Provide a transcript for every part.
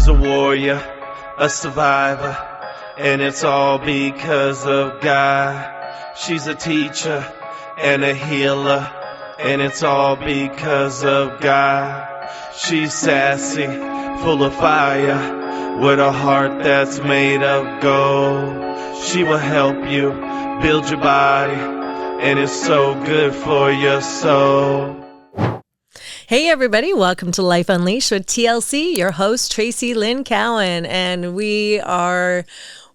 a warrior, a survivor, and it's all because of God. She's a teacher and a healer, and it's all because of God. She's sassy, full of fire, with a heart that's made of gold. She will help you build your body, and it's so good for your soul. Hey everybody, welcome to Life Unleashed with TLC, your host Traci Lynn Cowan, and we are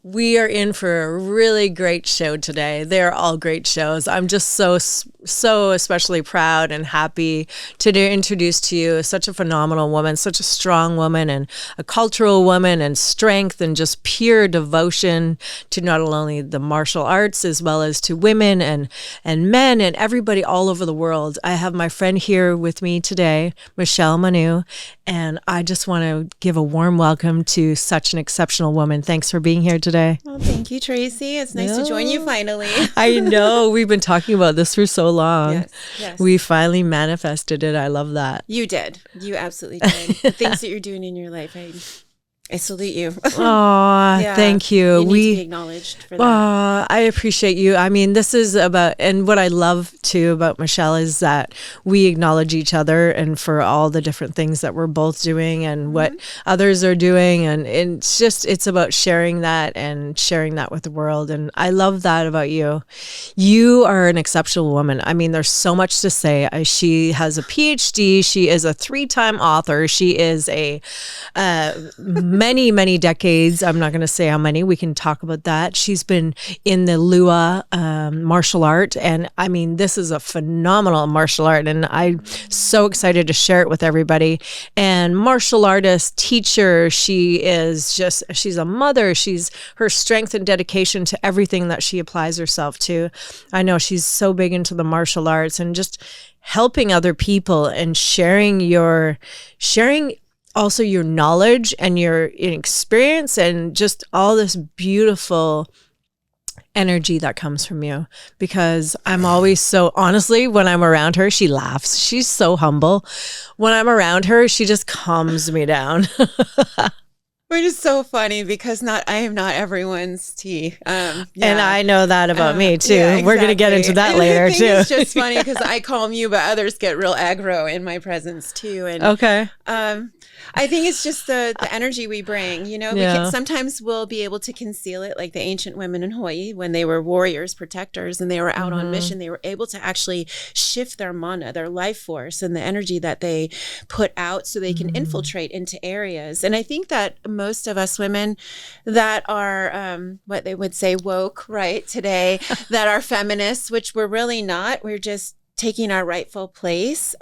in for a really great show today. They're all great shows. I'm just so especially proud and happy to introduce to you such a phenomenal woman, such a strong woman and a cultural woman, and strength and just pure devotion to not only the martial arts as well as to women and men and everybody all over the world. I have my friend here with me today, Michelle Manu, and I just want to give a warm welcome to such an exceptional woman. Thanks for being here today. Well, thank you, Traci. It's nice to join you finally. I know. We've been talking about this for so long. Yes. We finally manifested it. I love that. You did. You absolutely did. The things that you're doing in your life, I salute you. Oh, thank you. You need to be acknowledged for that. I appreciate you. I mean, this is about, and what I love too about Michelle is that we acknowledge each other and for all the different things that we're both doing and what others are doing. And it's about sharing that and sharing that with the world. And I love that about you. You are an exceptional woman. I mean, there's so much to say. She has a PhD. She is a 3-time author. She is a, many decades. I'm not going to say how many. We can talk about that. She's been in the Lua martial art, and I mean, this is a phenomenal martial art, and I'm so excited to share it with everybody. And martial artist, teacher, she's a mother. She's her strength and dedication to everything that she applies herself to. I know she's so big into the martial arts and just helping other people and sharing also your knowledge and your experience and just all this beautiful energy that comes from you, because I'm always so, honestly, when I'm around her, she laughs. She's so humble. When I'm around her, she just calms me down. Which is so funny because I am not everyone's tea. And I know that about me too. Yeah, exactly. We're going to get into that later too. It's just funny because I calm you, but others get real aggro in my presence too. And okay. I think it's just the energy we bring, sometimes we'll be able to conceal it, like the ancient women in Hawaii, when they were warriors, protectors, and they were out on mission, they were able to actually shift their mana, their life force, and the energy that they put out so they can infiltrate into areas. And I think that most of us women that are, what they would say woke, right, today, that are feminists, which we're really not, we're just taking our rightful place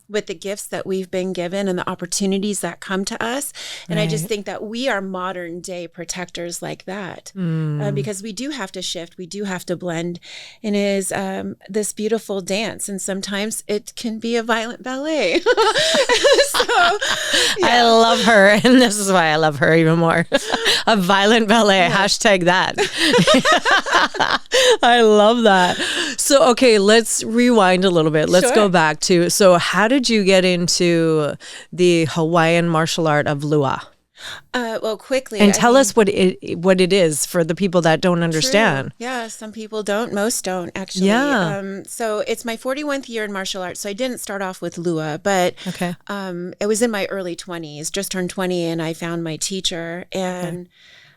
with the gifts that we've been given and the opportunities that come to us. And I just think that we are modern day protectors like that because we do have to shift. We do have to blend. And it is this beautiful dance. And sometimes it can be a violent ballet. I love her. And this is why I love her even more. A violent ballet. Hashtag that. I love that. So, okay, let's rewind a little bit. Let's go back to, so how did you get into the Hawaiian martial art of Lua? Well, quickly. And tell us what it is for the people that don't understand. True. Yeah, some people don't. Most don't, actually. Yeah. So it's my 41st year in martial arts. So I didn't start off with Lua, but it was in my early 20s, just turned 20, and I found my teacher. And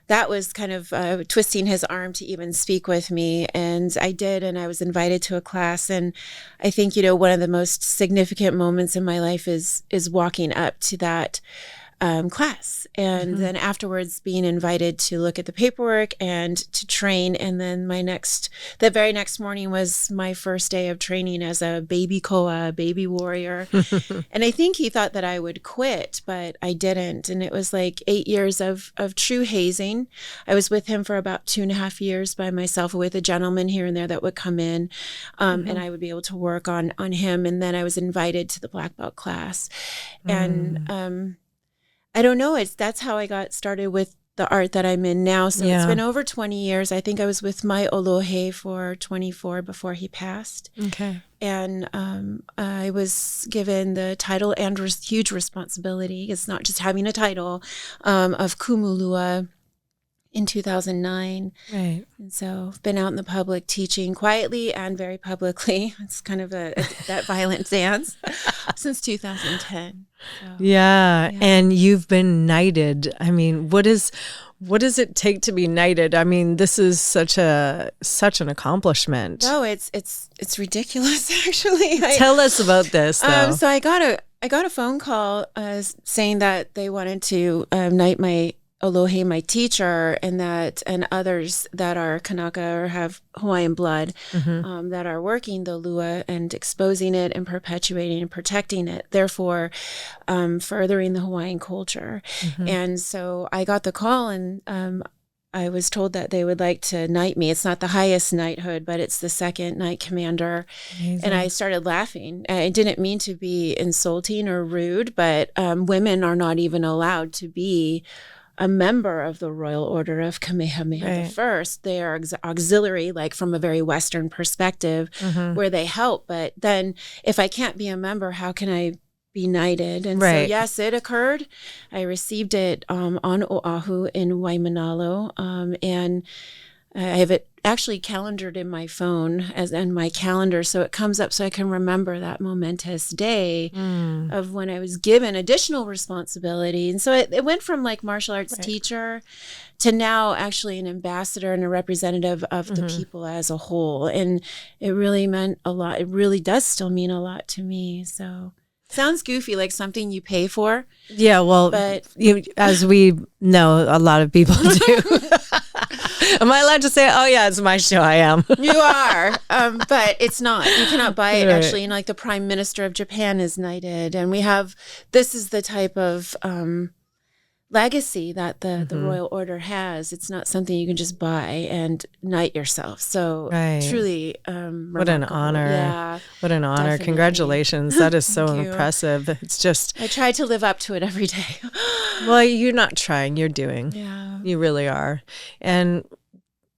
that was kind of twisting his arm to even speak with me. And I did, and I was invited to a class. And I think, one of the most significant moments in my life is walking up to that class. And then afterwards being invited to look at the paperwork and to train. And then the very next morning was my first day of training as a baby koa, baby warrior. And I think he thought that I would quit, but I didn't. And it was like 8 years of true hazing. I was with him for about 2.5 years by myself with a gentleman here and there that would come in. And I would be able to work on him. And then I was invited to the black belt class. And I don't know. That's how I got started with the art that I'm in now. So it's been over 20 years. I think I was with my Olohe for 24 before he passed. Okay. And I was given the title and huge responsibility. It's not just having a title of Kumulua in 2009. Right. And so I've been out in the public teaching quietly and very publicly. It's kind of that violent dance since 2010. So, yeah. And you've been knighted. I mean, what does it take to be knighted? I mean, this is such an accomplishment. No, it's ridiculous actually. Tell us about this though. So I got a phone call saying that they wanted to knight my Olohe, my teacher, and others that are Kanaka or have Hawaiian blood, that are working the lua and exposing it and perpetuating and protecting it, therefore furthering the Hawaiian culture. And so I got the call, and I was told that they would like to knight me. It's not the highest knighthood, but it's the second knight commander. Amazing. And I started laughing. I didn't mean to be insulting or rude, but women are not even allowed to be a member of the Royal Order of Kamehameha I. They are auxiliary, like from a very Western perspective, where they help. But then if I can't be a member, how can I be knighted? And so, yes, it occurred. I received it on Oahu in Waimanalo. And I have it actually calendared in my phone and my calendar, so it comes up so I can remember that momentous day of when I was given additional responsibility. And so it went from like martial arts teacher to now actually an ambassador and a representative of the people as a whole. And it really meant a lot. It really does still mean a lot to me. So sounds goofy, like something you pay for. Yeah, well, but as we know, a lot of people do. Am I allowed to say, oh yeah, it's my show? I am. You are, but it's not. You cannot buy it actually. And like the Prime Minister of Japan is knighted, and this is the type of legacy that the Royal Order has. It's not something you can just buy and knight yourself. So truly what an honor. Yeah, what an honor. Definitely. Congratulations. That is so impressive. It's just, I try to live up to it every day. Well, you're not trying, you're doing. Yeah. You really are. And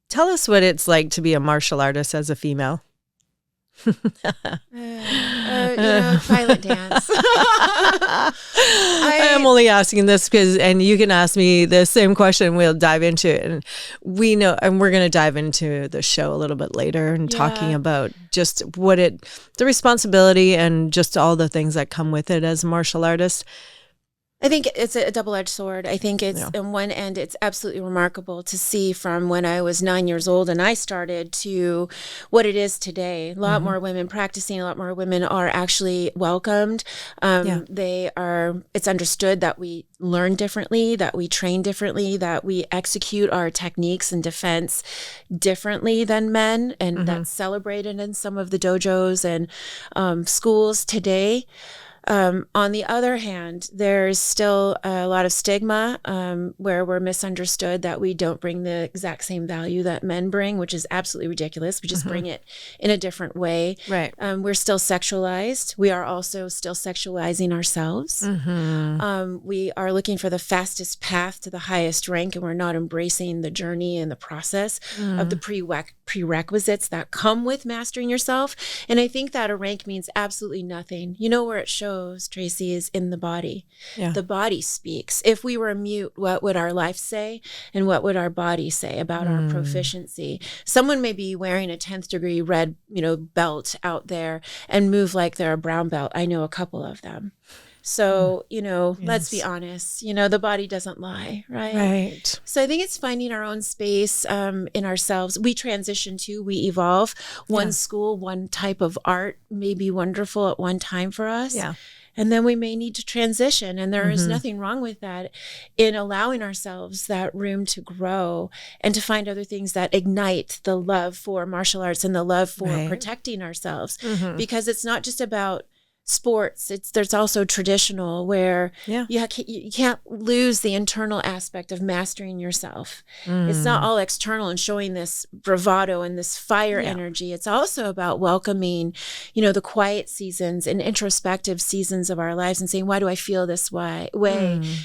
tell us what it's like to be a martial artist as a female. Violent dance. I'm only asking this because, and you can ask me the same question. We'll dive into it, and we know, and we're going to dive into the show a little bit later and talking about just the responsibility and just all the things that come with it as a martial artist. I think it's a double-edged sword. I think it's on one end, it's absolutely remarkable to see from when I was 9 years old and I started to what it is today. A lot more women practicing, a lot more women are actually welcomed. It's understood that we learn differently, that we train differently, that we execute our techniques in defense differently than men, and that's celebrated in some of the dojos and schools today. On the other hand, there's still a lot of stigma where we're misunderstood, that we don't bring the exact same value that men bring, which is absolutely ridiculous. We just bring it in a different way. Right. We're still sexualized. We are also still sexualizing ourselves. We are looking for the fastest path to the highest rank, and we're not embracing the journey and the process of the prerequisites that come with mastering yourself. And I think that a rank means absolutely nothing. You know where it shows, Traci, is in the body. Yeah. The body speaks. If we were mute, what would our life say? And what would our body say about our proficiency? Someone may be wearing a 10th degree red, belt out there and move like they're a brown belt. I know a couple of them. So, let's be honest, the body doesn't lie, right? Right. So I think it's finding our own space in ourselves. We transition too, we evolve. One school, one type of art may be wonderful at one time for us. Yeah. And then we may need to transition. And there is nothing wrong with that, in allowing ourselves that room to grow and to find other things that ignite the love for martial arts and the love for protecting ourselves. Because it's not just about sports, there's also traditional where you can't lose the internal aspect of mastering yourself. It's not all external and showing this bravado and this fire energy. It's also about welcoming, the quiet seasons and introspective seasons of our lives and saying, why do I feel this way?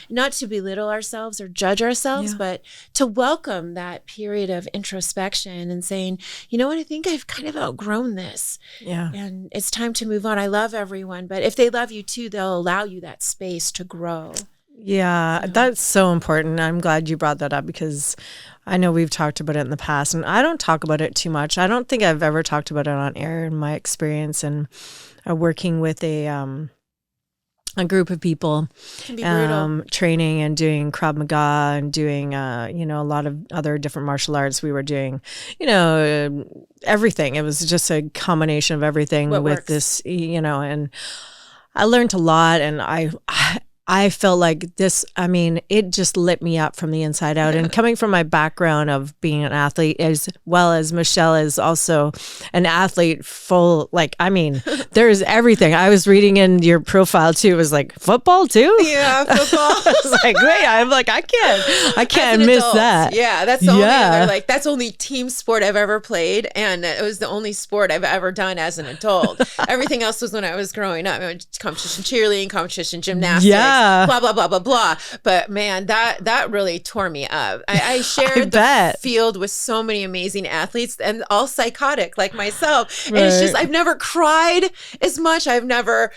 Not to belittle ourselves or judge ourselves, but to welcome that period of introspection and saying, you know what, I think I've kind of outgrown this. Yeah. And it's time to move on. I love everyone, but if they love you too, they'll allow you that space to grow. Yeah, that's so important. I'm glad you brought that up because I know we've talked about it in the past, and I don't talk about it too much. I don't think I've ever talked about it on air in my experience and working with a group of people, training and doing Krav Maga and doing, a lot of other different martial arts. We were doing, everything. It was just a combination of everything this, and I learned a lot, and I felt like this, it just lit me up from the inside out. And coming from my background of being an athlete, as well as Michelle is also an athlete there's everything. I was reading in your profile too. It was like football too? Yeah, football. I was like, wait, I'm like, I can't miss that. Yeah, that's the only other, that's only team sport I've ever played. And it was the only sport I've ever done as an adult. Everything else was when I was growing up. I went to competition cheerleading, competition gymnastics. Yeah. Blah, blah, blah, blah, blah. But man, that really tore me up. I shared the field with so many amazing athletes and all psychotic like myself. And it's just, I've never cried as much. I've never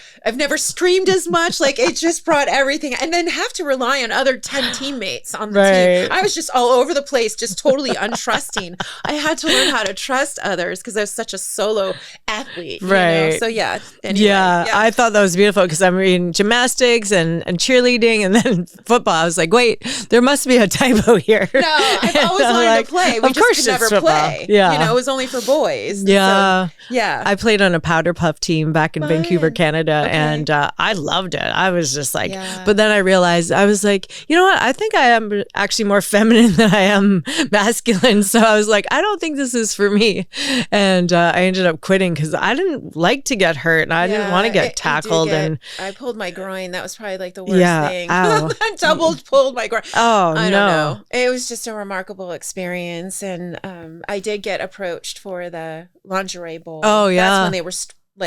streamed as much. Like it just brought everything and then have to rely on other 10 teammates on the team. I was just all over the place, just totally untrusting. I had to learn how to trust others because I was such a solo athlete. So yeah. Anyway, I thought that was beautiful because I'm reading gymnastics and cheerleading and then football. I was like, wait, there must be a typo here. No, I've always wanted to play. We just could never play. Yeah. It was only for boys. Yeah. So, I played on a powder puff team back in Vancouver, Canada, and I loved it. I was just like, but then I realized, I was like, you know what? I think I am actually more feminine than I am masculine. So I was like, I don't think this is for me. And I ended up quitting because I didn't like to get hurt and I didn't want to get tackled. I pulled my groin. That was probably like the worst thing. I double pulled my groin. I don't know. It was just a remarkable experience. And I did get approached for the lingerie bowl. Oh, yeah. That's when they were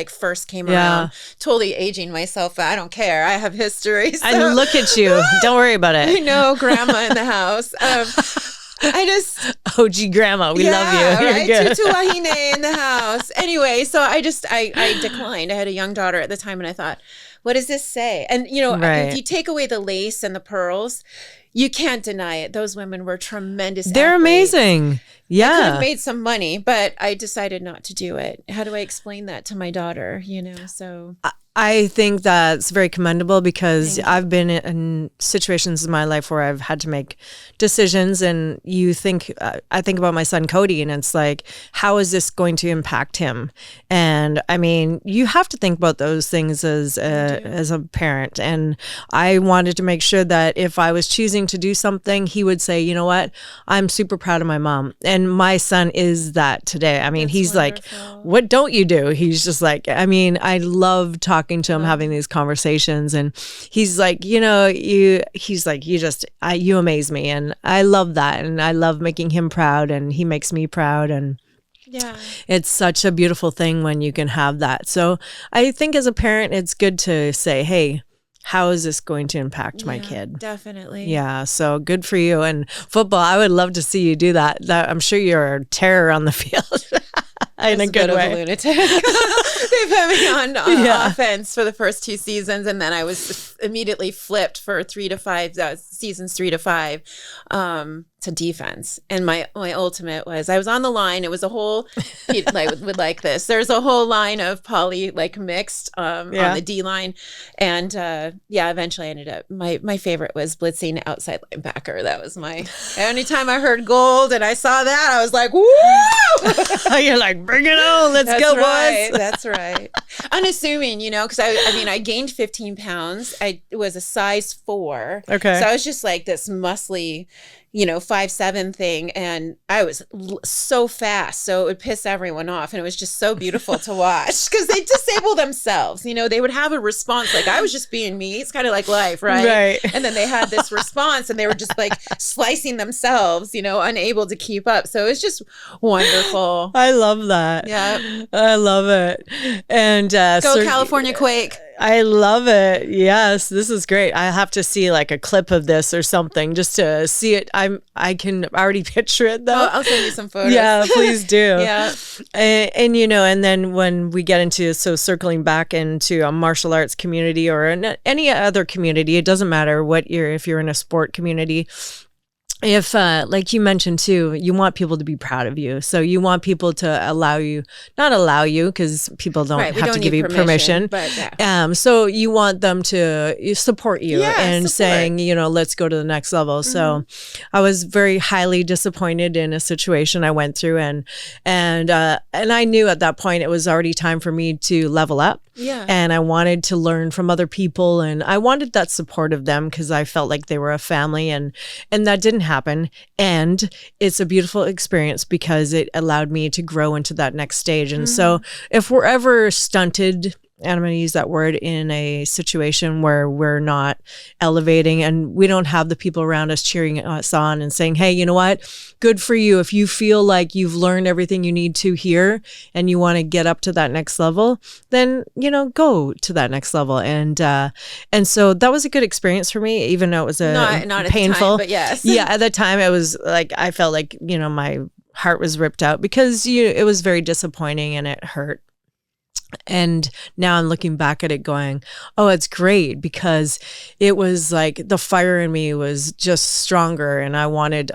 first came around. Totally aging myself. But I don't care. I have history. So. And look at you. Don't worry about it. I know, grandma in the house. OG grandma, we love you. Right? Tutu wahine in the house. Anyway, so I declined. I had a young daughter at the time and I thought, what does this say? And, if you take away the lace and the pearls, you can't deny it. Those women were tremendous They're athletes. Amazing. Yeah. I could have made some money, but I decided not to do it. How do I explain that to my daughter, So I think that's very commendable because I've been in situations in my life where I've had to make decisions and I think about my son Cody and it's like, how is this going to impact him? And you have to think about those things as a parent. And I wanted to make sure that if I was choosing to do something, he would say, you know what, I'm super proud of my mom. And my son is that today. He's wonderful. Like, what don't you do? He's just like, I love talking to him, having these conversations, and he's like, you amaze me, and I love that, and I love making him proud, and he makes me proud, and it's such a beautiful thing when you can have that. So I think as a parent, it's good to say, hey, how is this going to impact my kid? Definitely. Yeah. So good for you. And football, I would love to see you do that. I'm sure you're a terror on the field. In a good way. Of a lunatic. They put me on offense for the first 2 seasons, and then I was immediately flipped for 3 to 5 seasons, 3 to 5 to defense. And my ultimate was I was on the line. It was a whole would like this. There's a whole line of poly mixed on the D line, and eventually I ended up my favorite was blitzing outside linebacker. That was anytime I heard gold and I saw that I was like, woo! You're like, bring it on, let's go, boys. That's right. Unassuming, because I gained 15 pounds. I was a size 4. Okay. So I was just like this muscly, 5 5'7" thing, and I was so fast, so it would piss everyone off, and it was just so beautiful to watch because they disable themselves. You know, they would have a response like, I was just being me. It's kind of like life, right? Right. And then they had this response, and they were just like slicing themselves, you know, unable to keep up. So it's just wonderful. I love that. Yeah, I love it. And go California Quake. I love it. Yes, this is great. I have to see like a clip of this or something just to see it. I can already picture it though. Oh, I'll send you some photos. Yeah, please do. Yeah. And you know, and then when we get into, so circling back into a martial arts community or any other community, it doesn't matter what if you're in a sport community. If, like you mentioned too, you want people to be proud of you. So you want people to not allow you, because people don't have to give you permission. But yeah. So you want them to support you and saying, you know, let's go to the next level. Mm-hmm. So I was very highly disappointed in a situation I went through, and I knew at that point it was already time for me to level up. Yeah. And I wanted to learn from other people, and I wanted that support of them because I felt like they were a family, and that didn't happen. And it's a beautiful experience because it allowed me to grow into that next stage. And so if we're ever stunted, and I'm going to use that word, in a situation where we're not elevating and we don't have the people around us cheering us on and saying, hey, you know what? Good for you. If you feel like you've learned everything you need to here and you want to get up to that next level, then, you know, go to that next level. And so that was a good experience for me, even though it was not painful. At the time, but yes. Yeah. At the time it was like, I felt like, you know, my heart was ripped out because it was very disappointing and it hurt. And now I'm looking back at it going, oh, it's great, because it was like the fire in me was just stronger. And I wanted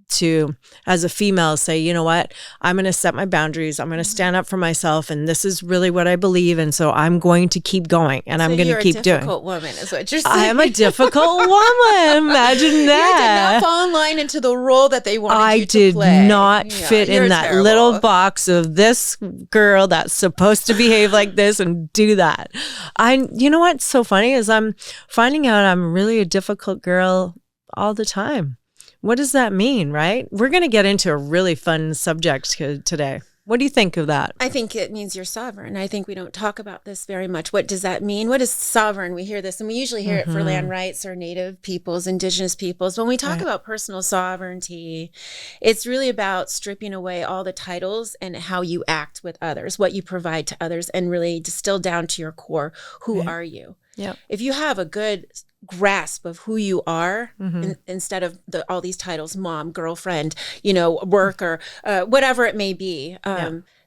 to, as a female, say, you know what, I'm going to set my boundaries. I'm going to stand up for myself. And this is really what I believe. And so I'm going to keep going, and I'm going to keep doing. You're a difficult woman is what you're saying. I am a difficult woman. Imagine that. You did not fall in line into the role that they wanted you to play. I did not fit in that terrible little box of this girl that's supposed to behave like this and do that. You know what's so funny is I'm finding out I'm really a difficult girl all the time. What does that mean, right? We're going to get into a really fun subject today. What do you think of that? I think it means you're sovereign. I think we don't talk about this very much. What does that mean? What is sovereign? We hear this, and we usually hear it for land rights or Native peoples, Indigenous peoples. When we talk about personal sovereignty, it's really about stripping away all the titles and how you act with others, what you provide to others, and really distill down to your core. Who are you? Yeah. If you have a good grasp of who you are, instead of all these titles, mom, girlfriend, you know, work, or whatever it may be,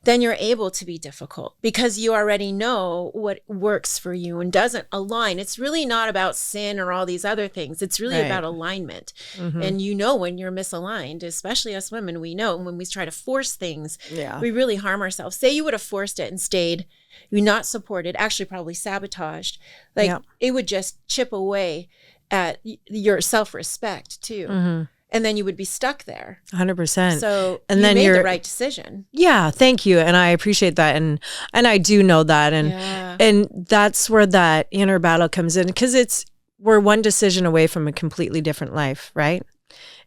then you're able to be difficult because you already know what works for you and doesn't align. It's really not about sin or all these other things. It's really about alignment. And you know when you're misaligned, especially us women, we know when we try to force things, we really harm ourselves. Say you would have forced it and stayed, you're not supported, actually probably sabotaged. Like it would just chip away at your self-respect too. And then you would be stuck there. 100%. So and then you made the right decision. Yeah, thank you. And I appreciate that. And I do know that. And that's where that inner battle comes in, because we're one decision away from a completely different life, right?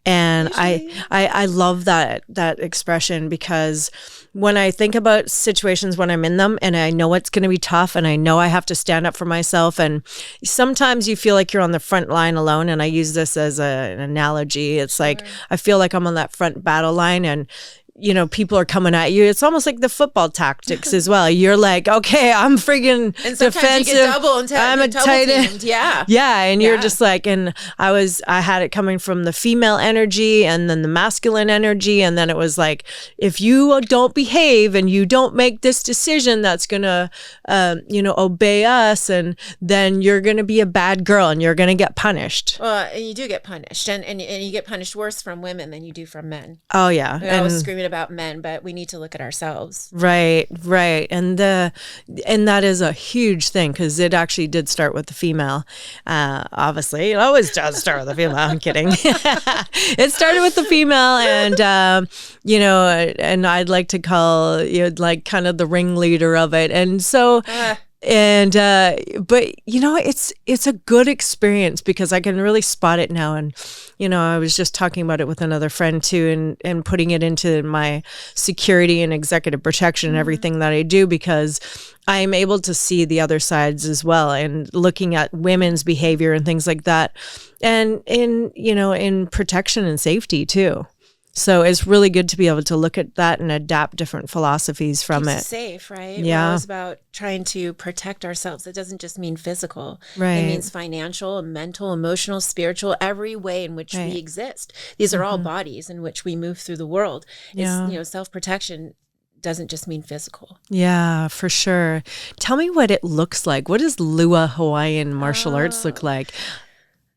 And I love that expression, because when I think about situations when I'm in them and I know it's going to be tough and I know I have to stand up for myself, and sometimes you feel like you're on the front line alone, and I use this as an analogy. It's like I feel like I'm on that front battle line, and you know, people are coming at you. It's almost like the football tactics as well. You're like, okay, I'm friggin' defensive. You get double and I'm a tight end. Yeah. Yeah. And you're just like, and I had it coming from the female energy and then the masculine energy. And then it was like, if you don't behave and you don't make this decision that's going to, obey us, and then you're going to be a bad girl and you're going to get punished. Well, and you do get punished, and you get punished worse from women than you do from men. Oh yeah. I was screaming about men, but we need to look at ourselves. Right. And that is a huge thing, because it actually did start with the female. Obviously, it always does start with the female. I'm kidding. It started with the female, and and I'd like to call you like kind of the ringleader of it. And so And but it's a good experience because I can really spot it now. And I was just talking about it with another friend too, and putting it into my security and executive protection and everything that I do, because I'm able to see the other sides as well, and looking at women's behavior and things like that, and in protection and safety too. So it's really good to be able to look at that and adapt different philosophies from Keeps it. us safe, right? Yeah. We're always about trying to protect ourselves. It doesn't just mean physical. Right. It means financial, mental, emotional, spiritual, every way in which we exist. These are all bodies in which we move through the world. It's, self-protection doesn't just mean physical. Yeah, for sure. Tell me what it looks like. What does Lua Hawaiian martial arts look like?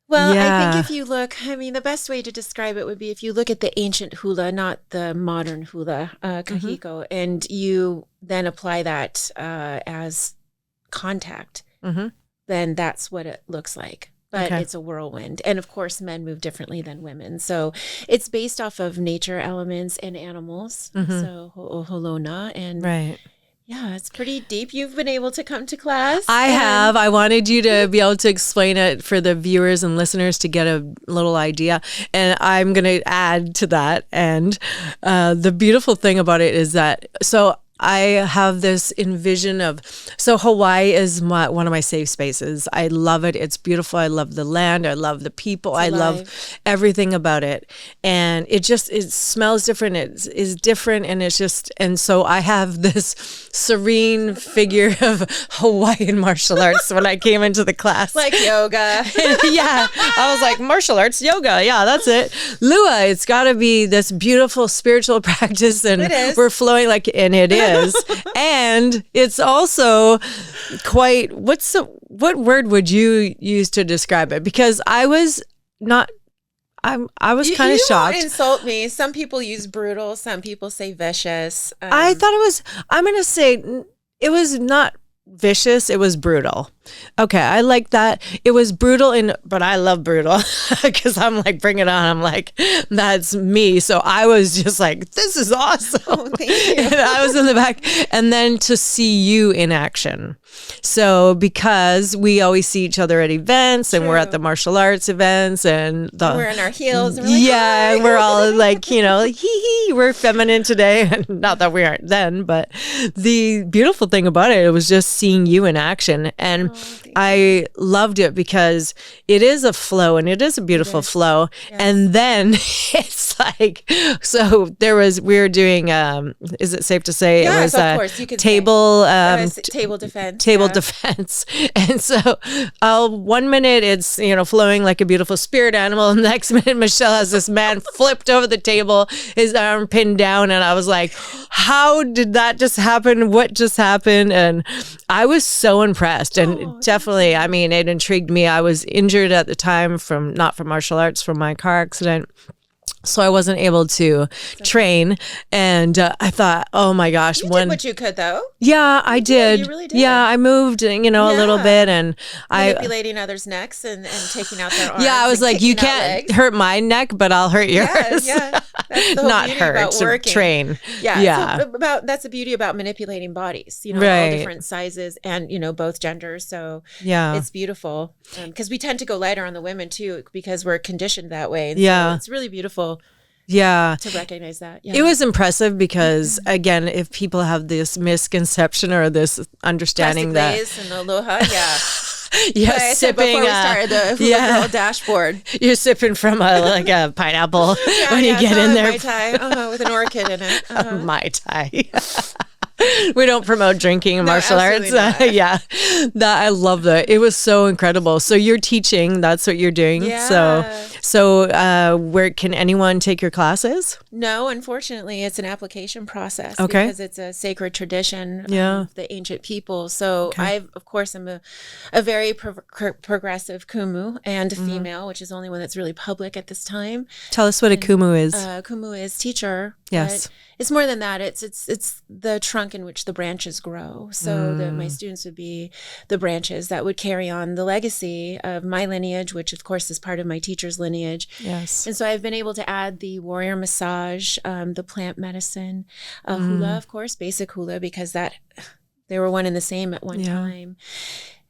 Well, I think if you look, the best way to describe it would be if you look at the ancient hula, not the modern hula, kahiko, and you then apply that as contact, then that's what it looks like. But it's a whirlwind. And of course, men move differently than women. So it's based off of nature elements and animals. So ho'olona and... Right. Yeah, it's pretty deep. You've been able to come to class. I have. I wanted you to be able to explain it for the viewers and listeners to get a little idea. And I'm going to add to that. And the beautiful thing about it is that, so I have this envision of, so Hawaii is one of my safe spaces. I love it. It's beautiful. I love the land. I love the people. I love everything about it. And it smells different. It is different. And so I have this serene figure of Hawaiian martial arts when I came into the class. Like yoga. Yeah. I was like, martial arts, yoga. Yeah, that's it. Lua, it's got to be this beautiful spiritual practice. And we're flowing and it is. And it's also quite, what word would you use to describe it? Because I was kind of shocked. You insult me. Some people use brutal. Some people say vicious. I thought I'm going to say it was not vicious. It was brutal. Okay, I like that. It was brutal, but I love brutal because I'm like, bring it on. I'm like, that's me. So I was just like, this is awesome. Oh, thank you. And I was in the back. And then to see you in action. So because we always see each other at events and we're at the martial arts events and we're in our heels. And we're like, yeah, and we're all like, hee, we're feminine today. And not that we aren't then, but the beautiful thing about it was just seeing you in action. And I loved it because it is a flow, and it is a beautiful flow. Yes. And then it's like, so we were doing, is it safe to say it was of course, you could table defense. Table defense. And so 1 minute it's, flowing like a beautiful spirit animal. And the next minute Michelle has this man flipped over the table, his arm pinned down. And I was like, how did that just happen? What just happened? And I was so impressed. And definitely, it intrigued me. I was injured at the time not from martial arts, from my car accident. So I wasn't able to train. And I thought, oh my gosh. You did what you could, though. Yeah, I did. You really did. Yeah, I moved, a little bit. And manipulating others' necks and taking out their arms. Yeah, I was like, you can't hurt my neck, but I'll hurt yours. Yeah. That's the whole Not beauty hurt, about working. Train. Yeah. So that's the beauty about manipulating bodies, all different sizes and, both genders. So it's beautiful. Because we tend to go lighter on the women, too, because we're conditioned that way. And so it's really beautiful. Yeah. To recognize that. Yeah. It was impressive because, again, if people have this misconception or this understanding that. and aloha, Yes, sipping. Before we started the Hula Girl dashboard. You're sipping from a pineapple when you get in there. Mai Tai with an orchid in it. Mai Tai. We don't promote drinking in martial arts. I love that. It was so incredible. So you're teaching, that's what you're doing. Yeah. So where can anyone take your classes? No, unfortunately, it's an application process because it's a sacred tradition of the ancient people. So I, of course, am a very progressive kumu and a female, which is the only one that's really public at this time. Tell us what a kumu is. Kumu is teacher. Yes. It's more than that. It's the trunk in which the branches grow. So my students would be the branches that would carry on the legacy of my lineage, which of course is part of my teacher's lineage. Yes. And so I've been able to add the warrior massage, the plant medicine, hula, of course, basic hula, because They were one and the same at one time.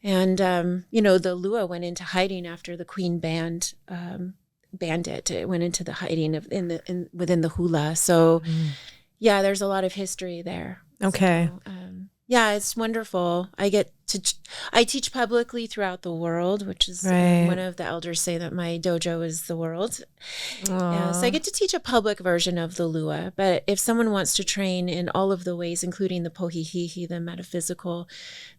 And, the lua went into hiding after the queen banned it. It went into the hiding within the hula. So, there's a lot of history there. Okay. So, it's wonderful. I teach publicly throughout the world, which is one of the elders say that my dojo is the world. So I get to teach a public version of the lua. But if someone wants to train in all of the ways, including the pohihihi, the metaphysical,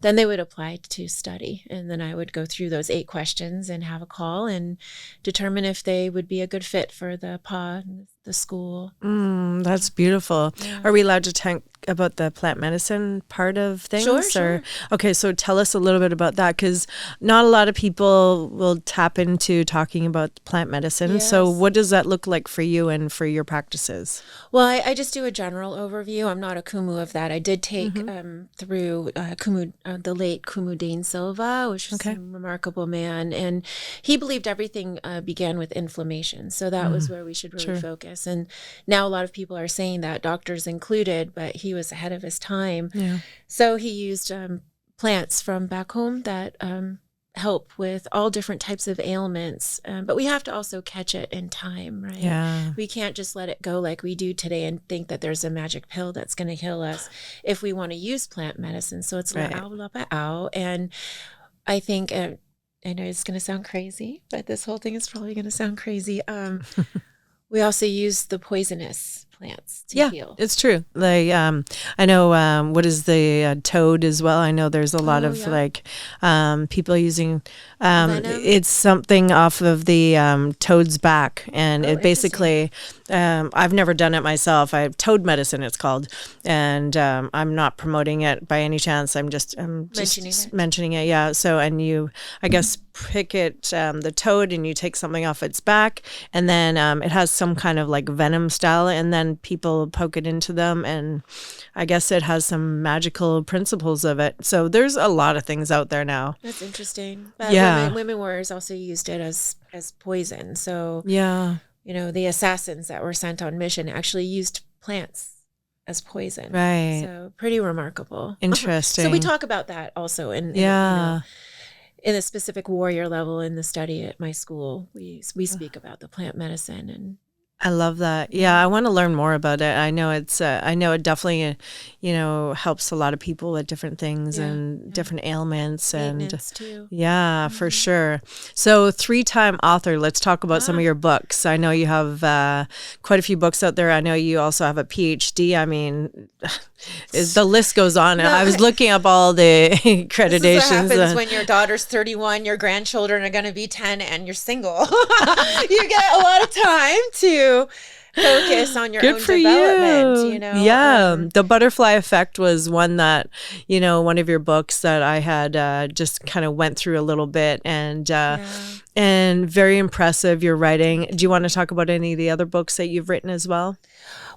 then they would apply to study. And then I would go through those 8 questions and have a call and determine if they would be a good fit for the pa, the school. That's beautiful. Yeah. Are we allowed to talk about the plant medicine part of things? Sure. Okay, so tell us a little bit about that, because not a lot of people will tap into talking about plant medicine. Yes. So what does that look like for you and for your practices? Well, I just do a general overview. I'm not a kumu of that. I did take through the late Kumu Dane Silva, which was a remarkable man. And he believed everything began with inflammation. So that was where we should really focus. And now a lot of people are saying that, doctors included, but he was ahead of his time. Yeah. So he used plants from back home that help with all different types of ailments. But we have to also catch it in time, right? Yeah. We can't just let it go like we do today and think that there's a magic pill that's going to heal us if we want to use plant medicine. So it's la'au. And I think, I know it's going to sound crazy, but this whole thing is probably going to sound crazy. We also use the poisonous plants to heal. It's true. Like I know what is the toad as well. I know there's a lot of people using it's something off of the toad's back, and it basically I've never done it myself. I have toad medicine, it's called, and I'm not promoting it by any chance. I'm just mentioning it. Yeah. So I guess pick it the toad, and you take something off its back, and then it has some kind of like venom style, and then people poke it into them, and I guess it has some magical principles of it. So there's a lot of things out there now. That's interesting. But women warriors also used it as poison. So the assassins that were sent on mission actually used plants as poison. Right. So pretty remarkable. Interesting. So we talk about that also in a specific warrior level in the study at my school. We speak about the plant medicine, and I love that. Yeah, I want to learn more about it. I know it definitely, helps a lot of people with different things and different ailments. Maintenance too. Yeah, for sure. So 3-time author, let's talk about some of your books. I know you have quite a few books out there. I know you also have a PhD. I mean, the list goes on. No, I was looking up all the accreditations. This is what happens when your daughter's 31, your grandchildren are going to be 10, and you're single. You get a lot of time to focus on your own development. Yeah. The Butterfly Effect was one that, one of your books that I had just kind of went through a little bit, and very impressive, your writing. Do you want to talk about any of the other books that you've written as well?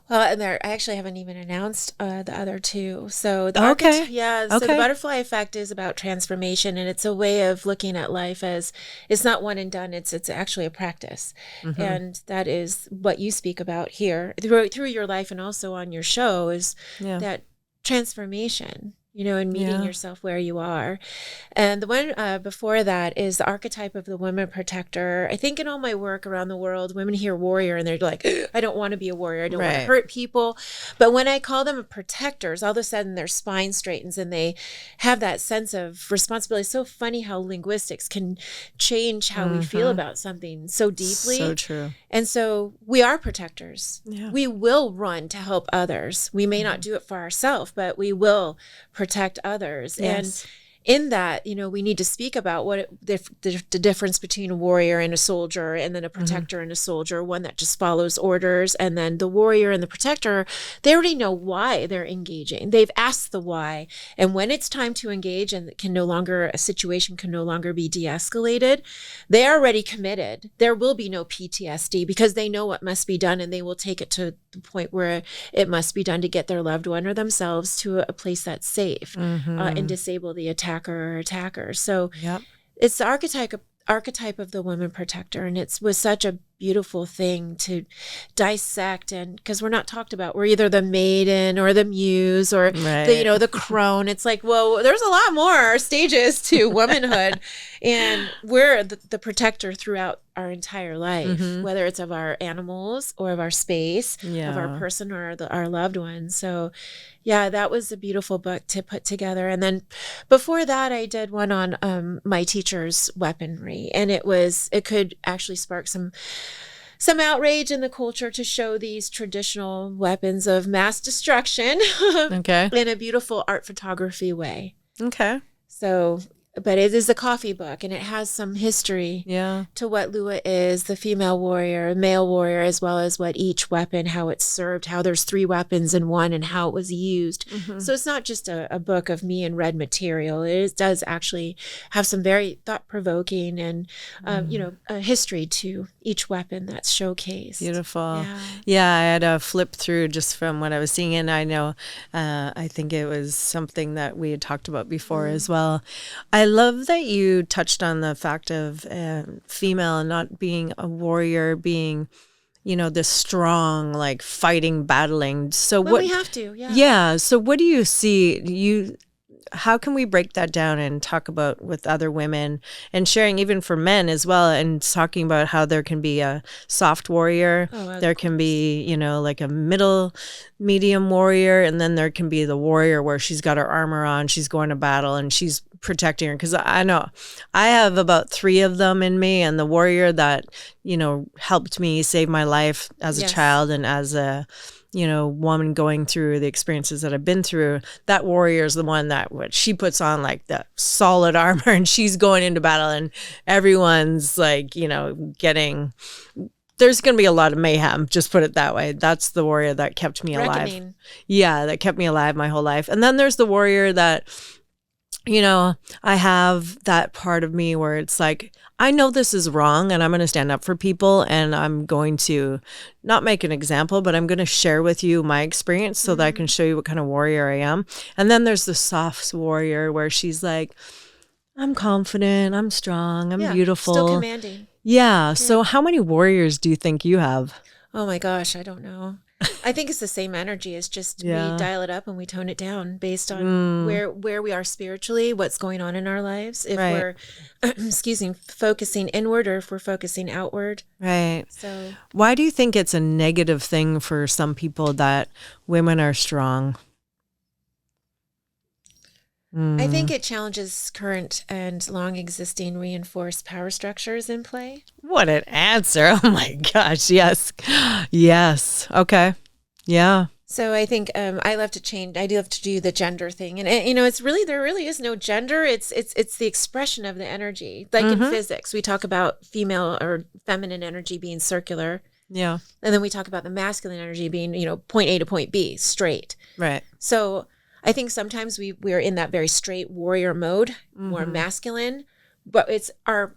Well, and I actually haven't even announced the other 2. So the the Butterfly Effect is about transformation, and it's a way of looking at life as it's not one and done. It's actually a practice, and that is what you speak about here through your life, and also on your show is that transformation. And meeting yourself where you are. And the one before that is the archetype of the woman protector. I think in all my work around the world, women hear warrior and they're like, I don't want to be a warrior. I don't want to hurt people. But when I call them protectors, all of a sudden their spine straightens and they have that sense of responsibility. It's so funny how linguistics can change how we feel about something so deeply. So true. And so we are protectors. Yeah. We will run to help others. We may not do it for ourselves, but we will protect others. Yes. And in that, we need to speak about what the difference between a warrior and a soldier, and then a protector and a soldier, one that just follows orders. And then the warrior and the protector, they already know why they're engaging. They've asked the why. And when it's time to engage and a situation can no longer be de-escalated, they're already committed. There will be no PTSD because they know what must be done, and they will take it to the point where it must be done to get their loved one or themselves to a place that's safe and disable the attacker or attacker. So it's the archetype of the woman protector, and it was such a beautiful thing to dissect, and because we're not talked about, we're either the maiden or the muse or the crone. It's like, well, there's a lot more stages to womanhood, and we're the protector throughout our entire life, whether it's of our animals or of our space, of our person or our loved ones. So yeah, that was a beautiful book to put together. And then before that, I did one on my teacher's weaponry, and it could actually spark some outrage in the culture to show these traditional weapons of mass destruction in a beautiful art photography way. Okay. So, but it is a coffee book, and it has some history to what Lua is, the female warrior, male warrior, as well as what each weapon, how it's served, how there's 3 weapons in one, and how it was used. So it's not just a book of me and red material. It does actually have some very thought-provoking and, a history to each weapon that's showcased. Beautiful. Yeah, I had a flip through just from what I was seeing, and I know, I think it was something that we had talked about before as well. I love that you touched on the fact of female not being a warrior, being, this strong, like fighting, battling. So we have to, yeah. So what do you see? How can we break that down and talk about with other women and sharing even for men as well, and talking about how there can be a soft warrior, there can be, like a medium warrior, and then there can be the warrior where she's got her armor on, she's going to battle and she's protecting her. Because I know I have about 3 of them in me, and the warrior that, helped me save my life as a child and as a woman going through the experiences that I've been through, that warrior is the one that she puts on like the solid armor, and she's going into battle, and everyone's like, there's going to be a lot of mayhem, just put it that way. That's the warrior that kept me alive. Yeah, that kept me alive my whole life. And then there's the warrior that, I have that part of me where it's like, I know this is wrong, and I'm going to stand up for people, and I'm going to not make an example, but I'm going to share with you my experience so that I can show you what kind of warrior I am. And then there's the soft warrior where she's like, I'm confident, I'm strong, I'm beautiful. Still commanding. Yeah. So how many warriors do you think you have? Oh my gosh, I don't know. I think it's the same energy. It's just we dial it up and we tone it down based on where we are spiritually, what's going on in our lives. If we're, focusing inward, or if we're focusing outward. Right. So why do you think it's a negative thing for some people that women are strong? I think it challenges current and long existing reinforced power structures in play. What an answer. Oh my gosh. Yes. Yes. Okay. Yeah. So I think I love to change. I do have to do the gender thing, and it's really, there really is no gender. It's the expression of the energy. Like in physics, we talk about female or feminine energy being circular. Yeah. And then we talk about the masculine energy being, point A to point B, straight. Right. So I think sometimes we're in that very straight warrior mode, more masculine, but it's our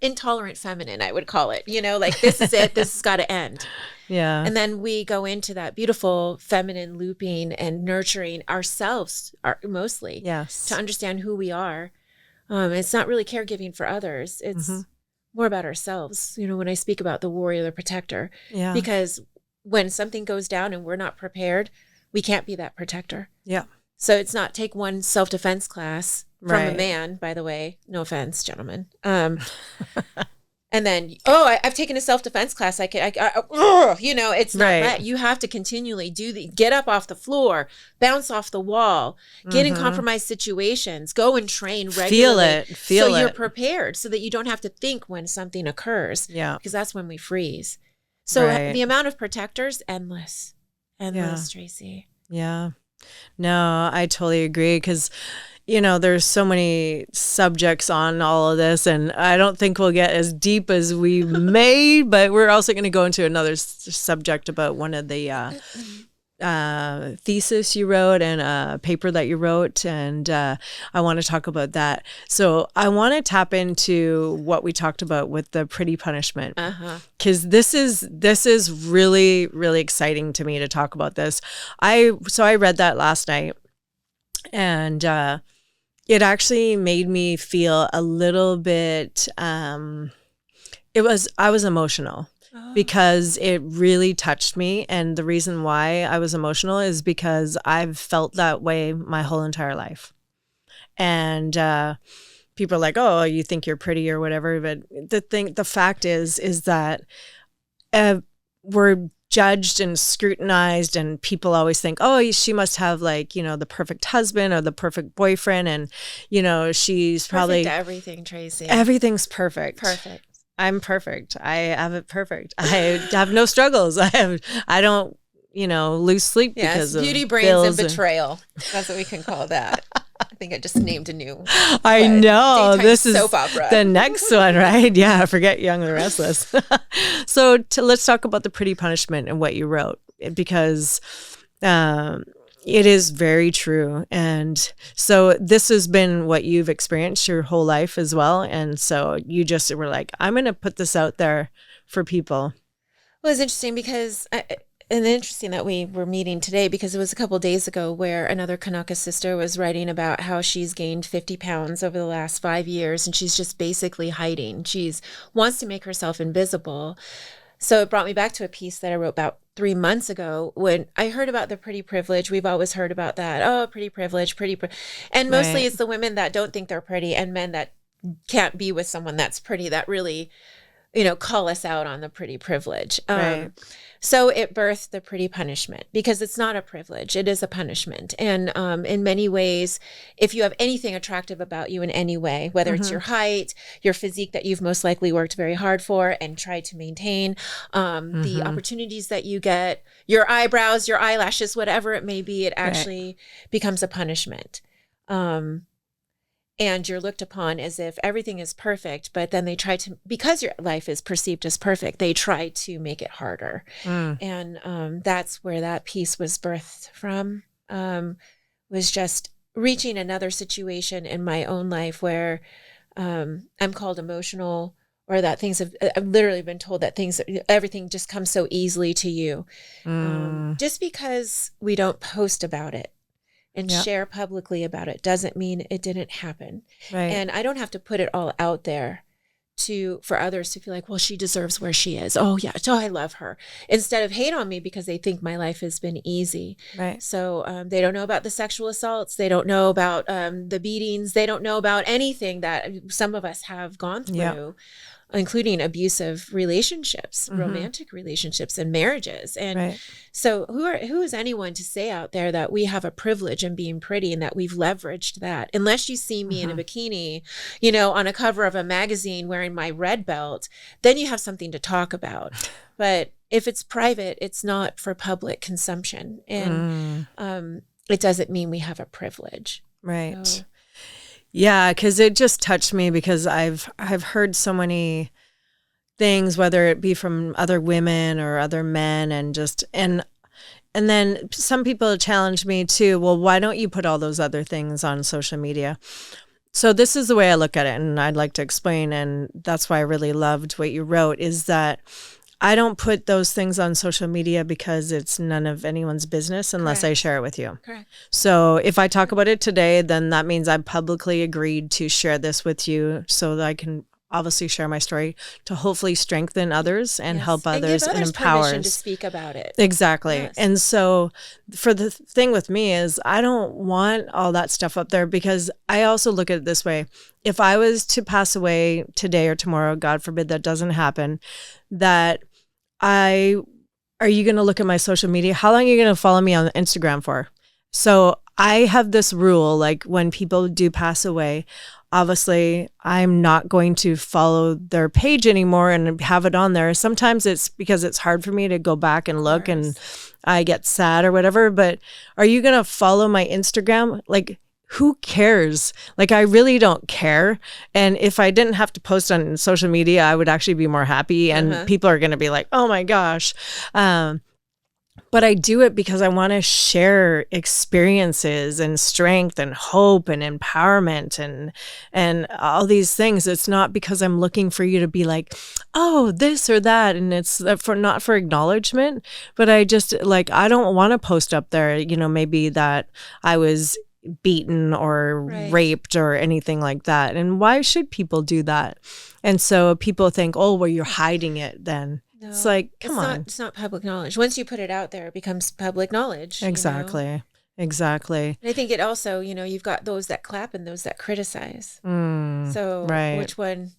intolerant feminine, I would call it. Like this is it. This has got to end. Yeah. And then we go into that beautiful feminine looping and nurturing ourselves, mostly. Yes. To understand who we are. It's not really caregiving for others. It's more about ourselves. When I speak about the warrior, the protector. Yeah. Because when something goes down and we're not prepared, we can't be that protector. Yeah. So it's not take one self-defense class from a man, by the way. No offense, gentlemen. And then, I've taken a self-defense class. It's not that. You have to continually get up off the floor, bounce off the wall, get in compromised situations, go and train regularly. Feel it. So you're prepared so that you don't have to think when something occurs. Yeah. Because that's when we freeze. So the amount of protectors, endless, Traci. Yeah. No, I totally agree, because there's so many subjects on all of this, and I don't think we'll get as deep as we may, but we're also going to go into another subject about one of the thesis you wrote and a paper that you wrote, and I want to talk about that. So I want to tap into what we talked about with the pretty punishment, because this is really, really exciting to me to talk about this. I read that last night, and it actually made me feel a little bit I was emotional because it really touched me. And the reason why I was emotional is because I've felt that way my whole entire life. And people are like, oh, you think you're pretty or whatever. But the fact is that we're judged and scrutinized, and people always think, oh, she must have like, the perfect husband or the perfect boyfriend. And, she's probably perfect everything, Traci. Everything's perfect. Perfect. I'm perfect. I have it perfect. I have no struggles. I don't, lose sleep because of beauty, brains, and betrayal. That's what we can call that. I think I just named a new. I know this is soap opera. The next one, right? Yeah, forget Young and the Restless. So let's talk about the pretty punishment and what you wrote, because it is very true. And so this has been what you've experienced your whole life as well. And so you just were like, I'm going to put this out there for people. Well, it's interesting because and interesting that we were meeting today, because it was a couple of days ago where another Kanaka sister was writing about how she's gained 50 pounds over the last 5 years, and she's just basically hiding. She's wants to make herself invisible. So it brought me back to a piece that I wrote about 3 months ago when I heard about the pretty privilege. We've always heard about that. Oh, pretty privilege, and mostly Right. It's the women that don't think they're pretty and men that can't be with someone that's pretty that really, call us out on the pretty privilege. Right. So it birthed the pretty punishment, because it's not a privilege. It is a punishment. And in many ways, if you have anything attractive about you in any way, whether it's your height, your physique that you've most likely worked very hard for and tried to maintain, the opportunities that you get, your eyebrows, your eyelashes, whatever it may be, it actually becomes a punishment. And you're looked upon as if everything is perfect, but then they try to, because your life is perceived as perfect, they try to make it harder. And that's where that piece was birthed from, was just reaching another situation in my own life where I'm called emotional, or that I've literally been told that everything just comes so easily to you. Just because we don't post about it and share publicly about it doesn't mean it didn't happen. Right. And I don't have to put it all out there for others to feel like, well, she deserves where she is. Oh yeah, so I love her. Instead of hate on me because they think my life has been easy. Right. So they don't know about the sexual assaults. They don't know about the beatings. They don't know about anything that some of us have gone through. Including abusive relationships, romantic relationships, and marriages. And so who is anyone to say out there that we have a privilege in being pretty and that we've leveraged that? Unless you see me in a bikini, on a cover of a magazine wearing my red belt, then you have something to talk about. But if it's private, it's not for public consumption. And it doesn't mean we have a privilege. Right. So, yeah, because it just touched me, because I've heard so many things, whether it be from other women or other men, and then some people challenge me too. Well, why don't you put all those other things on social media? So this is the way I look at it, and I'd like to explain, and that's why I really loved what you wrote, is that I don't put those things on social media because it's none of anyone's business unless I share it with you. Correct. So if I talk about it today, then that means I've publicly agreed to share this with you so that I can obviously share my story to hopefully strengthen others and help others and empower permission to speak about it. Exactly. Yes. And so for the thing with me is I don't want all that stuff up there, because I also look at it this way. If I was to pass away today or tomorrow, God forbid that doesn't happen, are you going to look at my social media? How long are you going to follow me on Instagram for? So I have this rule, like when people do pass away, obviously I'm not going to follow their page anymore and have it on there. Sometimes it's because it's hard for me to go back and look and I get sad or whatever, but are you going to follow my Instagram? Like, who cares? Like, I really don't care. And if I didn't have to post on social media, I would actually be more happy. And people are going to be like, oh my gosh. But I do it because I want to share experiences and strength and hope and empowerment and all these things. It's not because I'm looking for you to be like, oh, this or that. And it's not for acknowledgement, but I just I don't want to post up there, maybe that I was beaten or raped or anything like that. And why should people do that? And so people think, oh, well, you're hiding it then. No, it's like, come on. It's not public knowledge. Once you put it out there, it becomes public knowledge. Exactly. You know? Exactly. And I think it also, you've got those that clap and those that criticize. So which one,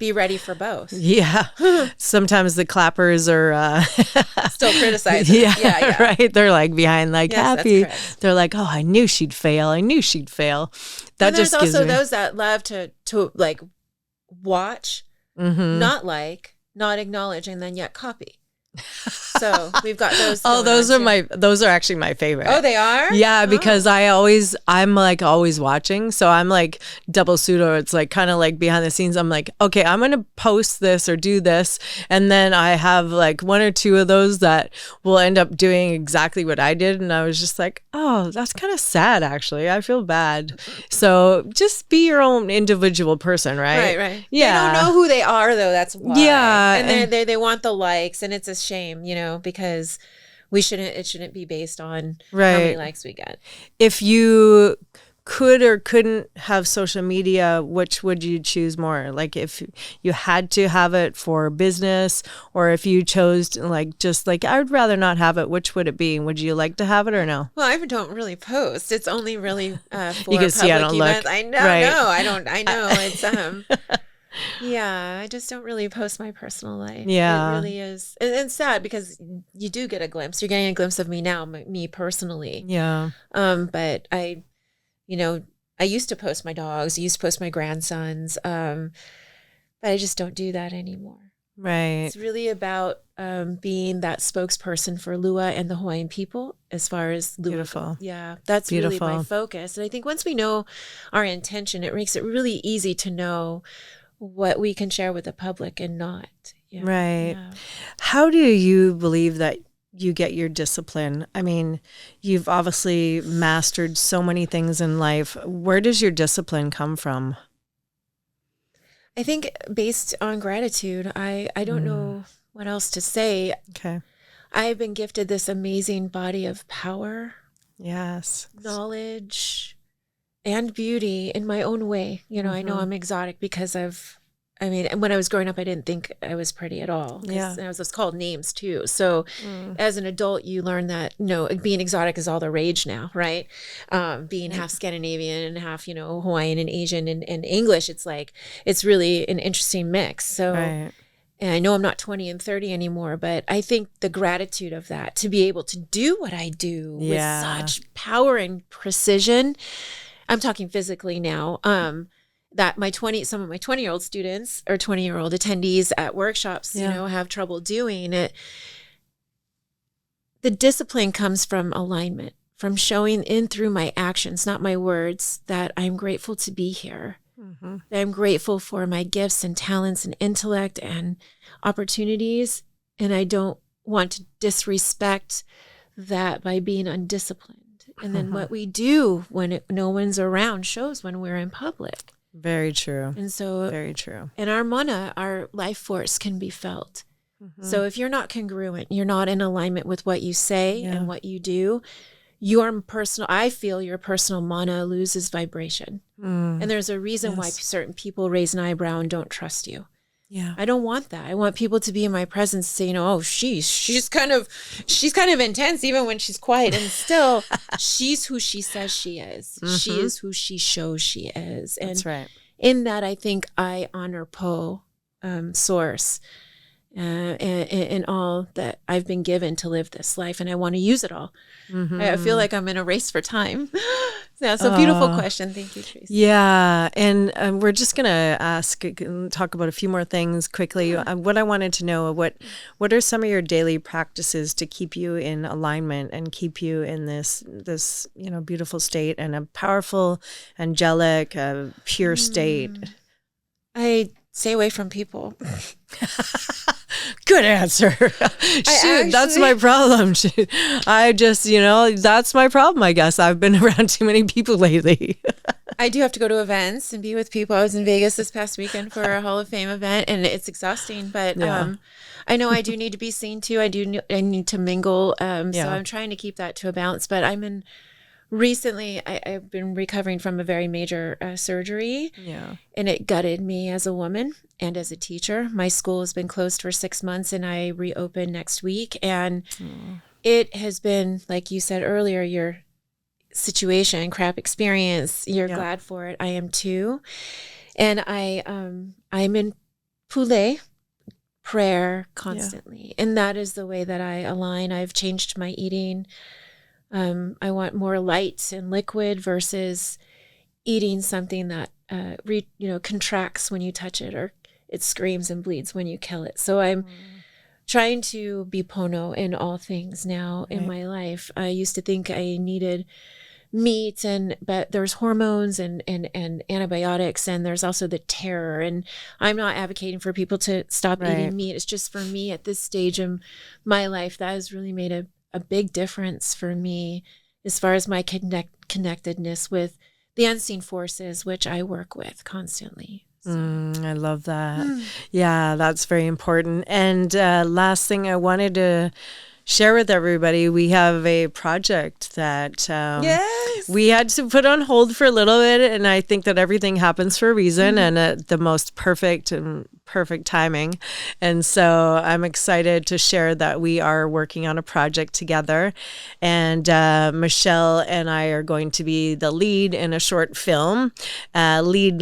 be ready for both. Yeah. Sometimes the clappers are still criticizing. Yeah, right. They're like behind, like happy. They're like, oh, I knew she'd fail. That and just there's gives also me... those that love to like watch, not acknowledge, and then yet copy. So we've got those. Those are actually my favorite. Oh, they are? Yeah, because I'm like always watching. So I'm like double pseudo. It's like kind of like behind the scenes. I'm like, okay, I'm going to post this or do this. And then I have like one or two of those that will end up doing exactly what I did. And I was just like, oh, that's kind of sad, actually. I feel bad. So just be your own individual person, right? Right. Yeah. They don't know who they are, though. That's why. Yeah. And they want the likes. And it's a shame, because it shouldn't be based on how many likes we get. If you could or couldn't have social media, which would you choose more? Like if you had to have it for business, or if you chose to I would rather not have it, which would it be? Would you like to have it or no? Well, I don't really post. It's only really for you can see I don't events. look. I know. Right. No, I don't. I know. It's yeah, I just don't really post my personal life. Yeah. It really is. And it's sad because you do get a glimpse. You're getting a glimpse of me now, me personally. Yeah. But I used to post my dogs. I used to post my grandsons. But I just don't do that anymore. Right. It's really about being that spokesperson for Lua and the Hawaiian people as far as Lua. Beautiful. Yeah, that's Beautiful. really my focus. And I think once we know our intention, it makes it really easy to know what we can share with the public and not. Yeah. Right. Yeah. How do you believe that you get your discipline? I mean, you've obviously mastered so many things in life. Where does your discipline come from? I think based on gratitude. I don't know what else to say. Okay. I've been gifted this amazing body of power. Yes. Knowledge and beauty in my own way. I know I'm exotic because when I was growing up, I didn't think I was pretty at all. Yeah. I was called names too. So as an adult, you learn that, being exotic is all the rage now, right? Being half Scandinavian and half, Hawaiian and Asian and English, it's really an interesting mix. So, and I know I'm not 20 and 30 anymore, but I think the gratitude of that, to be able to do what I do with such power and precision, I'm talking physically now, that some of my 20-year-old students or 20-year-old attendees at workshops, have trouble doing it. The discipline comes from alignment, from showing in through my actions, not my words, that I'm grateful to be here. That I'm grateful for my gifts and talents and intellect and opportunities. And I don't want to disrespect that by being undisciplined. And then what we do when no one's around shows when we're in public. Very true. And so, very true. And our mana, our life force, can be felt. So if you're not congruent, you're not in alignment with what you say and what you do, I feel your personal mana loses vibration. And there's a reason why certain people raise an eyebrow and don't trust you. Yeah. I don't want that. I want people to be in my presence saying, oh, she's kind of intense even when she's quiet, and still she's who she says she is. She is who she shows she is. And that's right. In that, I think I honor Po, Source, and all that I've been given to live this life, and I want to use it all. I feel like I'm in a race for time. That's a beautiful question. Thank you, Traci. Yeah, and we're just gonna talk about a few more things quickly. What I wanted to know, what are some of your daily practices to keep you in alignment and keep you in this beautiful state and a powerful, angelic, pure state? I stay away from people. Good answer. That's my problem. I just, that's my problem, I guess. I've been around too many people lately. I do have to go to events and be with people. I was in Vegas this past weekend for a Hall of Fame event, and it's exhausting, but I know I do need to be seen too. I need to mingle. So I'm trying to keep that to a balance, but I'm in recently I've been recovering from a very major surgery. Yeah. And it gutted me as a woman and as a teacher. My school has been closed for 6 months and I reopen next week. And it has been, like you said earlier, your situation, crap experience. You're glad for it. I am too. And I'm in Pule, prayer constantly. And that is the way that I align. I've changed my eating. I want more light and liquid versus eating something that contracts when you touch it, or it screams and bleeds when you kill it. So I'm trying to be pono in all things now in my life. I used to think I needed meat, but there's hormones and antibiotics, and there's also the terror. And I'm not advocating for people to stop eating meat. It's just for me at this stage in my life, that has really made a big difference for me as far as my connectedness with the unseen forces, which I work with constantly. So. I love that. Yeah, that's very important. And last thing I wanted to share with everybody, we have a project that we had to put on hold for a little bit, and I think that everything happens for a reason and at the most perfect timing. And so I'm excited to share that we are working on a project together, and Michelle and I are going to be the lead in a short film, leading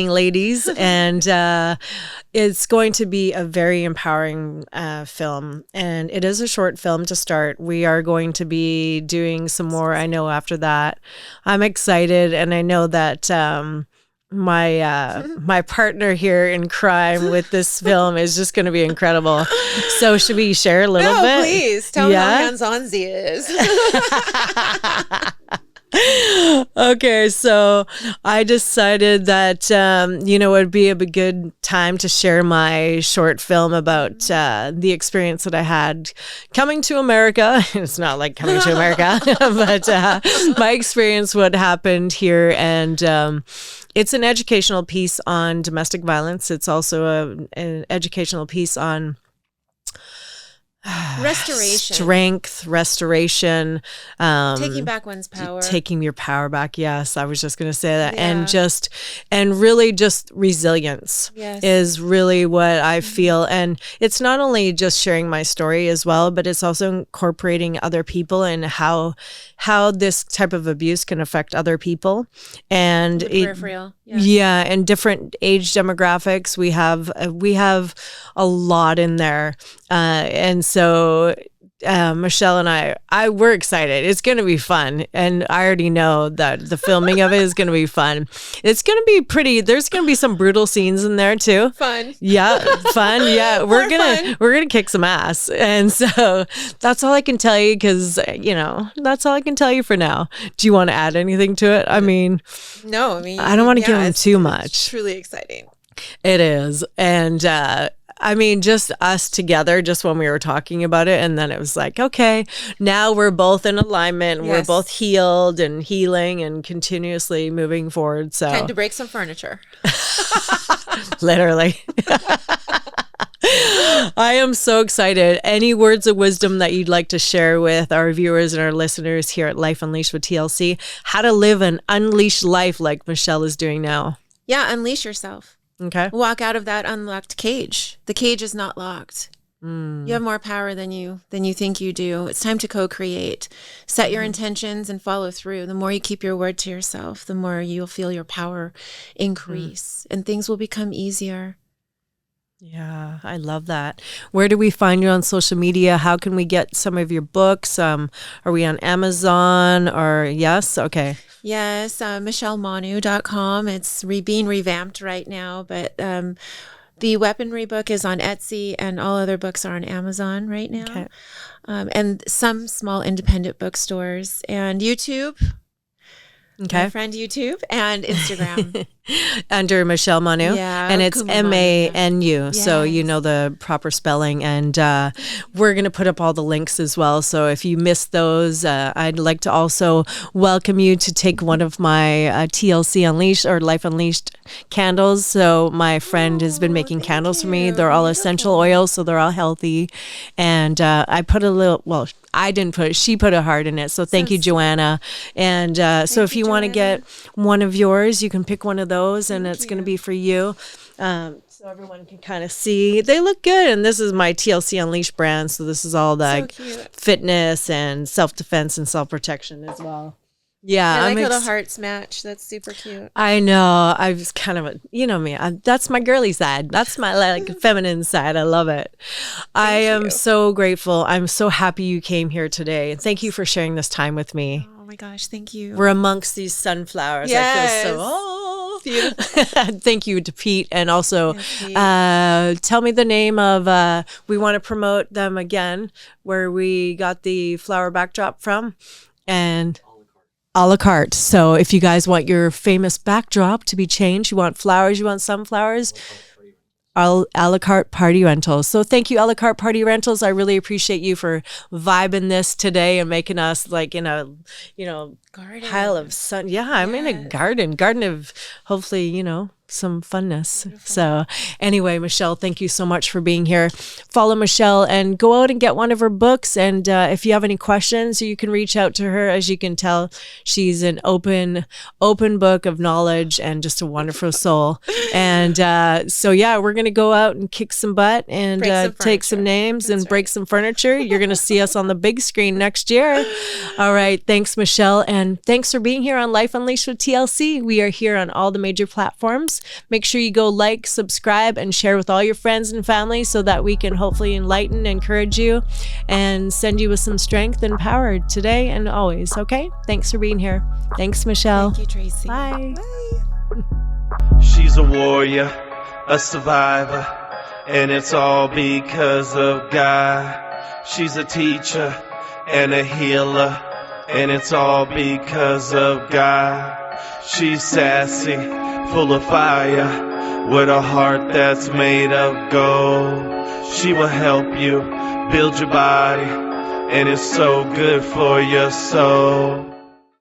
ladies, and it's going to be a very empowering film, and it is a short film to start. We are going to be doing some more, I know, after that. I'm excited, and I know that my partner here in crime with this film is just going to be incredible. So should we share a little bit? Please tell me how hands-on Z is. Okay, so I decided that it would be a good time to share my short film about the experience that I had coming to America. It's not like coming to America, but my experience, what happened here, and it's an educational piece on domestic violence. It's also an educational piece on strength, restoration, taking back one's power, taking your power back. Yes, I was just going to say that. And really just resilience is really what I feel. And it's not only just sharing my story as well, but it's also incorporating other people and how this type of abuse can affect other people. And and different age demographics. We have a lot in there. And so Michelle and we're excited. It's going to be fun. And I already know that the filming of it is going to be fun. It's going to be pretty. There's going to be some brutal scenes in there too. Fun. Yeah. Fun. Yeah. We're going to kick some ass. And so that's all I can tell you, because, that's all I can tell you for now. Do you want to add anything to it? I mean, no, I don't want to give them too much. It's truly exciting. It is. And, just us together, just when we were talking about it. And then it was like, okay, now we're both in alignment. Yes. We're both healed and healing and continuously moving forward. So time to break some furniture. Literally. I am so excited. Any words of wisdom that you'd like to share with our viewers and our listeners here at Life Unleashed with TLC? How to live an unleashed life like Michelle is doing now. Yeah, unleash yourself. Okay. Walk out of that unlocked cage. The cage is not locked. You have more power than you think you do. It's time to co-create. Set your intentions and follow through. The more you keep your word to yourself, the more you'll feel your power increase, and things will become easier. Yeah, I love that. Where do we find you on social media? How can we get some of your books? Are we on Amazon or yes? Okay. Yes, MichelleManu.com. It's being revamped right now, but the weaponry book is on Etsy, and all other books are on Amazon right now. Okay. And some small independent bookstores, and YouTube. Okay. My friend YouTube, and Instagram. Under Michelle Manu. Yeah, And it's Manu. So you know the proper spelling. And we're going to put up all the links as well. So if you missed those, I'd like to also welcome you to take one of my TLC Unleashed or Life Unleashed candles. So my friend has been making candles for me. They're all essential oils, so they're all healthy. And I put a little, well, I didn't put it, she put a heart in it. So thank you, Joanna. And so if you want to get one of yours, you can pick one of those, and it's going to be for you. So everyone can kind of see. They look good. And this is my TLC Unleashed brand. So this is all the fitness and self-defense and self-protection as well. Yeah, I like how the hearts match. That's super cute. I know. I was kind of, you know me. That's my girly side. That's my like feminine side. I love it. I am so grateful. I'm so happy you came here today. And thank you for sharing this time with me. Oh my gosh, thank you. We're amongst these sunflowers. Yes. I feel so beautiful. Thank you to Pete. And also tell me the name of, we want to promote them again, where we got the flower backdrop from. And a la carte. So if you guys want your famous backdrop to be changed, you want flowers, you want sunflowers, a la carte party rentals. So thank you, a la carte party rentals. I really appreciate you for vibing this today and making us like in a, garden. Pile of sun. Yeah, I'm in a garden of hopefully, some funness. Beautiful. So anyway, Michelle, thank you so much for being here. Follow Michelle and go out and get one of her books. And if you have any questions, you can reach out to her. As you can tell, she's an open book of knowledge and just a wonderful soul. And so, yeah, we're going to go out and kick some butt and take some names and break some furniture. You're going to see us on the big screen next year. All right. Thanks, Michelle. And thanks for being here on Life Unleashed with TLC. We are here on all the major platforms. Make sure you go like, subscribe, and share with all your friends and family so that we can hopefully enlighten, encourage you, and send you with some strength and power today and always, okay? Thanks for being here. Thanks, Michelle. Thank you, Traci. Bye. Bye. She's a warrior, a survivor, and it's all because of God. She's a teacher and a healer, and it's all because of God. She's sassy, full of fire, with a heart that's made of gold. She will help you build your body, and it's so good for your soul.